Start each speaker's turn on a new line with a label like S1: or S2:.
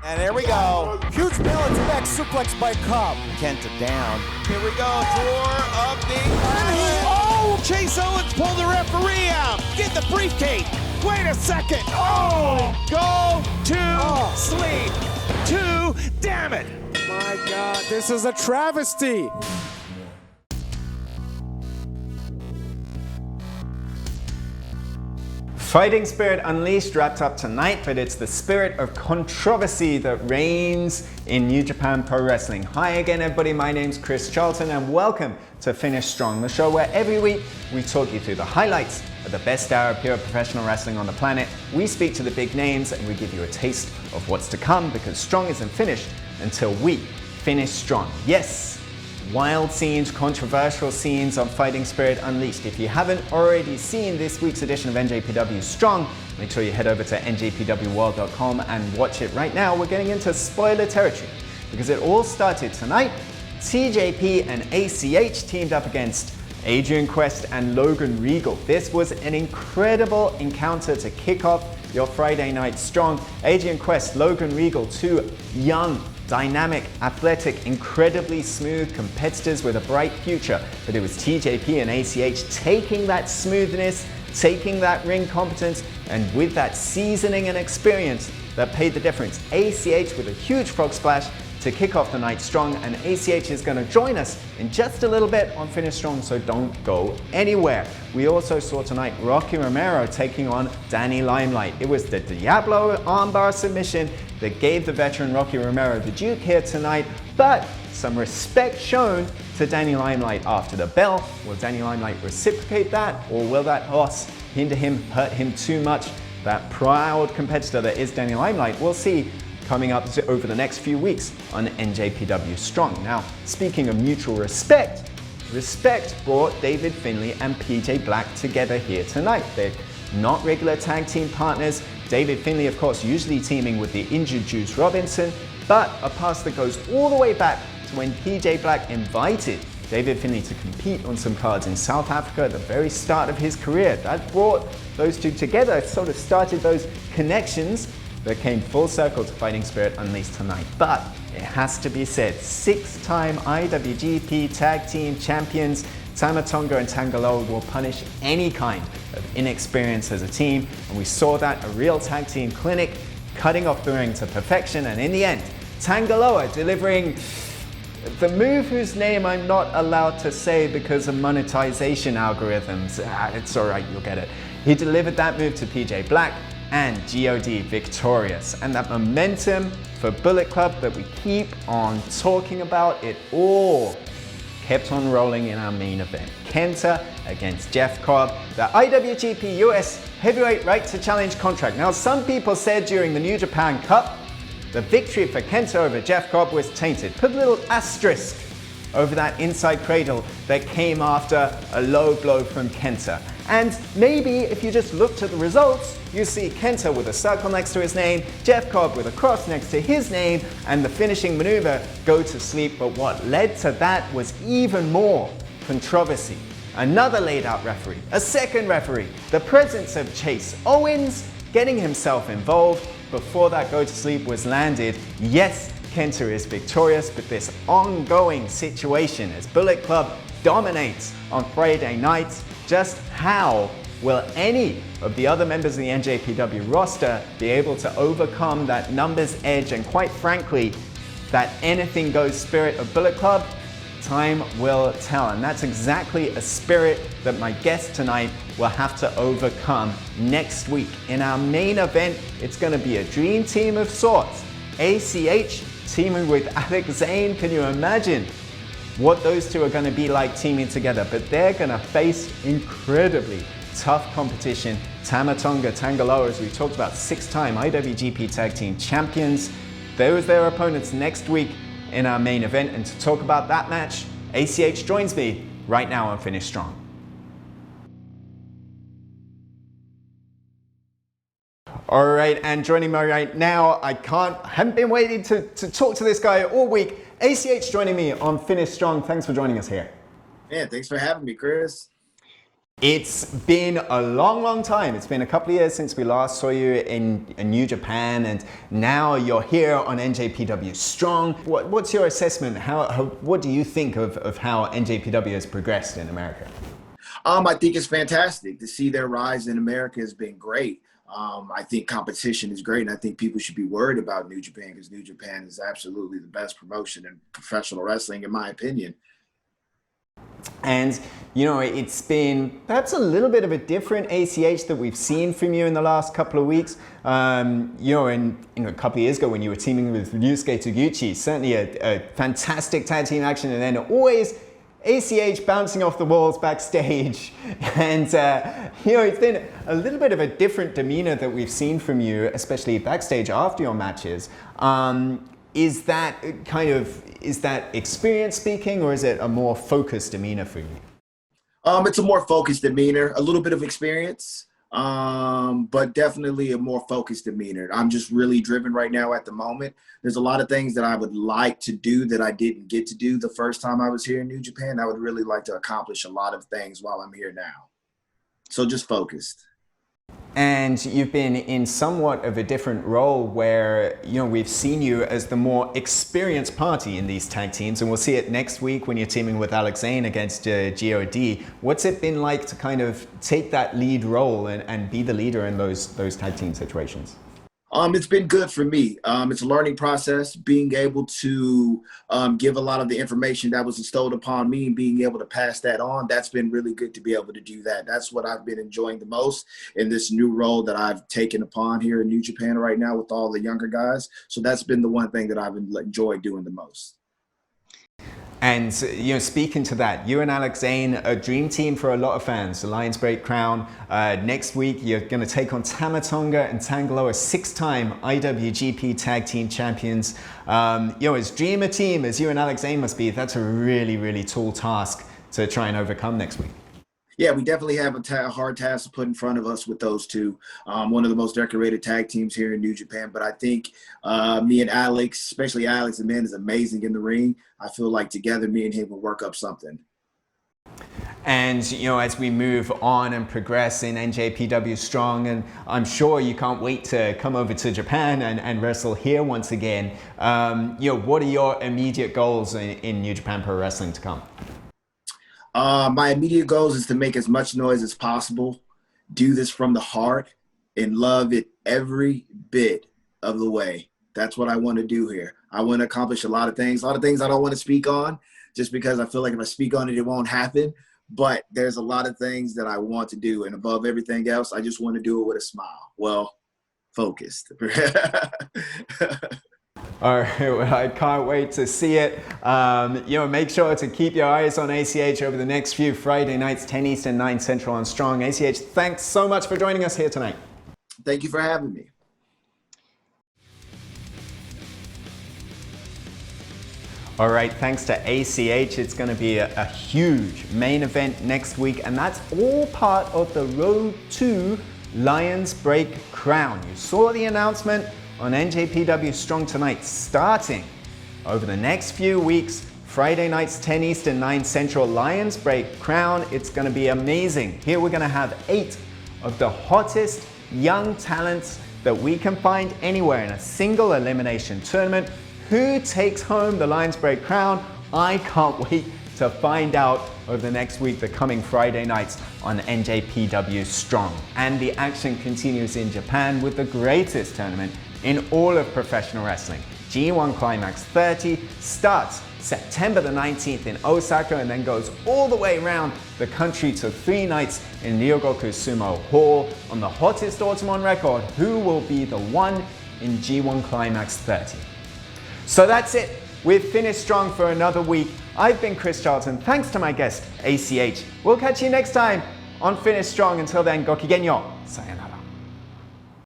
S1: And here we go.
S2: Huge balance back suplex by Cobb.
S1: Kenta down.
S3: Here we go. Tour of the... Oh! Chase Owens pulled the referee out. Get the briefcase. Wait a second. Oh! Go to sleep. Damn it.
S2: My God, this is a travesty.
S4: Fighting Spirit Unleashed wrapped up tonight, but it's the spirit of controversy that reigns in New Japan Pro Wrestling. Hi again everybody, my name's Chris Charlton and welcome to Finish Strong, the show where every week we talk you through the highlights of the best hour of pure professional wrestling on the planet. We speak to the big names and we give you a taste of what's to come because Strong isn't finished until we finish strong. Yes! Wild scenes, controversial scenes on Fighting Spirit Unleashed. If you haven't already seen this week's edition of NJPW Strong, make sure you head over to njpwworld.com and watch it right now. We're getting into spoiler territory because it all started tonight. TJP and ACH teamed up against Adrian Quest and Logan Regal. This was an incredible encounter to kick off your Friday night Strong. Adrian Quest, Logan Regal, two young, dynamic, athletic, incredibly smooth competitors with a bright future. But it was TJP and ACH taking that smoothness, taking that ring competence, and with that seasoning and experience that paid the difference. ACH with a huge frog splash to kick off the night strong, and ACH is going to join us in just a little bit on Finish Strong, so don't go anywhere. We also saw tonight Rocky Romero taking on Danny Limelight. It was the Diablo armbar submission that gave the veteran Rocky Romero the Duke here tonight, but some respect shown to Danny Limelight after the bell. Will Danny Limelight reciprocate that, or will that loss hinder him, hurt him too much? That proud competitor that is Danny Limelight, we'll see coming up over the next few weeks on NJPW Strong. Now, speaking of mutual respect, respect brought David Finlay and PJ Black together here tonight. They're not regular tag team partners. David Finlay, of course, usually teaming with the injured Juice Robinson, but a past that goes all the way back to when PJ Black invited David Finlay to compete on some cards in South Africa at the very start of his career. That brought those two together, it sort of started those connections that came full circle to Fighting Spirit Unleashed tonight. But it has to be said, six-time IWGP Tag Team Champions Tama Tonga and Tangaloa will punish any kind of inexperience as a team, and we saw that, a real tag team clinic, cutting off the ring to perfection, and in the end, Tangaloa delivering the move whose name I'm not allowed to say because of monetization algorithms. It's alright, you'll get it. He delivered that move to PJ Black, and GOD victorious. And that momentum for Bullet Club that we keep on talking about, it all kept on rolling in our main event. Kenta against Jeff Cobb, the IWGP US Heavyweight Right to Challenge contract. Now, some people said during the New Japan Cup, the victory for Kenta over Jeff Cobb was tainted. Put a little asterisk over that inside cradle that came after a low blow from Kenta. And maybe if you just looked at the results, you see Kenta with a circle next to his name, Jeff Cobb with a cross next to his name, and the finishing maneuver, go to sleep. But what led to that was even more controversy. Another laid out referee, a second referee, the presence of Chase Owens getting himself involved before that go to sleep was landed. Yes, Kenta is victorious, but this ongoing situation as Bullet Club dominates on Friday nights, just how will any of the other members of the NJPW roster be able to overcome that numbers edge and, quite frankly, that anything goes spirit of Bullet Club? Time will tell, and that's exactly a spirit that my guest tonight will have to overcome next week. In our main event, it's going to be a dream team of sorts. ACH teaming with Alex Zane. Can you imagine what those two are going to be like teaming together? But they're going to face incredibly tough competition. Tama Tonga, Tangaloa, as we talked about, six-time IWGP Tag Team Champions. Those are their opponents next week in our main event. And to talk about that match, ACH joins me right now on Finish Strong. All right, and joining me right now, I haven't been waiting to talk to this guy all week. ACH joining me on Finish Strong. Thanks for joining us here.
S5: Yeah, thanks for having me, Chris.
S4: It's been a long time. It's been a couple of years since we last saw you in New Japan, and now you're here on NJPW Strong. What's your assessment? What do you think of how NJPW has progressed in America?
S5: I think it's fantastic to see their rise in America has been great. I think competition is great, and I think people should be worried about New Japan because New Japan is absolutely the best promotion in professional wrestling, in my opinion.
S4: And, you know, it's been perhaps a little bit of a different ACH that we've seen from you in the last couple of weeks. You know, a couple of years ago when you were teaming with Ryusuke Taguchi, certainly a fantastic tag team action, and then always ACH bouncing off the walls backstage. And, you know, it's been a little bit of a different demeanor that we've seen from you, especially backstage after your matches. Is that experience speaking, or is it a more focused demeanor for you?
S5: It's a more focused demeanor, a little bit of experience, but definitely a more focused demeanor. I'm just really driven right now at the moment. There's a lot of things that I would like to do that I didn't get to do the first time I was here in New Japan. I would really like to accomplish a lot of things while I'm here now. So just focused.
S4: And you've been in somewhat of a different role where, you know, we've seen you as the more experienced party in these tag teams, and we'll see it next week when you're teaming with Alex Zane against God. What's it been like to kind of take that lead role and be the leader in those tag team situations?
S5: It's been good for me. It's a learning process, being able to give a lot of the information that was bestowed upon me and being able to pass that on. That's been really good to be able to do that. That's what I've been enjoying the most in this new role that I've taken upon here in New Japan right now with all the younger guys. So that's been the one thing that I've enjoyed doing the most.
S4: And, you know, speaking to that, you and Alex Zane, a dream team for a lot of fans. The Lions break crown. Next week, you're going to take on Tama Tonga and Tangaloa, 6-time IWGP Tag Team Champions. You know, as dream a team as you and Alex Zane must be, that's a really tall task to try and overcome next week.
S5: Yeah, we definitely have a hard task to put in front of us with those two. One of the most decorated tag teams here in New Japan. But I think me and Alex, especially Alex, the man is amazing in the ring. I feel like together, me and him will work up something.
S4: And, you know, as we move on and progress in NJPW Strong, and I'm sure you can't wait to come over to Japan and wrestle here once again, you know, what are your immediate goals in New Japan Pro Wrestling to come?
S5: My immediate goals is to make as much noise as possible, do this from the heart, and love it every bit of the way. That's what I want to do here. I want to accomplish a lot of things I don't want to speak on just because I feel like if I speak on it, it won't happen. But there's a lot of things that I want to do. And above everything else, I just want to do it with a smile. Well, focused.
S4: All right, well, I can't wait to see it. You know, make sure to keep your eyes on ACH over the next few Friday nights, 10 Eastern, 9 Central on Strong. ACH, thanks so much for joining us here tonight.
S5: Thank you for having me.
S4: All right, thanks to ACH. It's going to be a huge main event next week, and that's all part of the Road to Lions Break Crown. You saw the announcement on NJPW Strong tonight, starting over the next few weeks, Friday nights, 10 Eastern, 9 Central, Lions Break Crown. It's going to be amazing. Here we're going to have 8 of the hottest young talents that we can find anywhere in a single elimination tournament. Who takes home the Lions Break Crown? I can't wait to find out over the next week, the coming Friday nights on NJPW Strong. And the action continues in Japan with the greatest tournament in all of professional wrestling. G1 Climax 30 starts September the 19th in Osaka and then goes all the way around the country to 3 nights in Ryogoku Sumo Hall. On the hottest autumn on record, who will be the one in G1 Climax 30? So that's it. We've finished strong for another week. I've been Chris Charlton. Thanks to my guest, ACH. We'll catch you next time on Finish Strong. Until then, go kigenyo. Sayonara.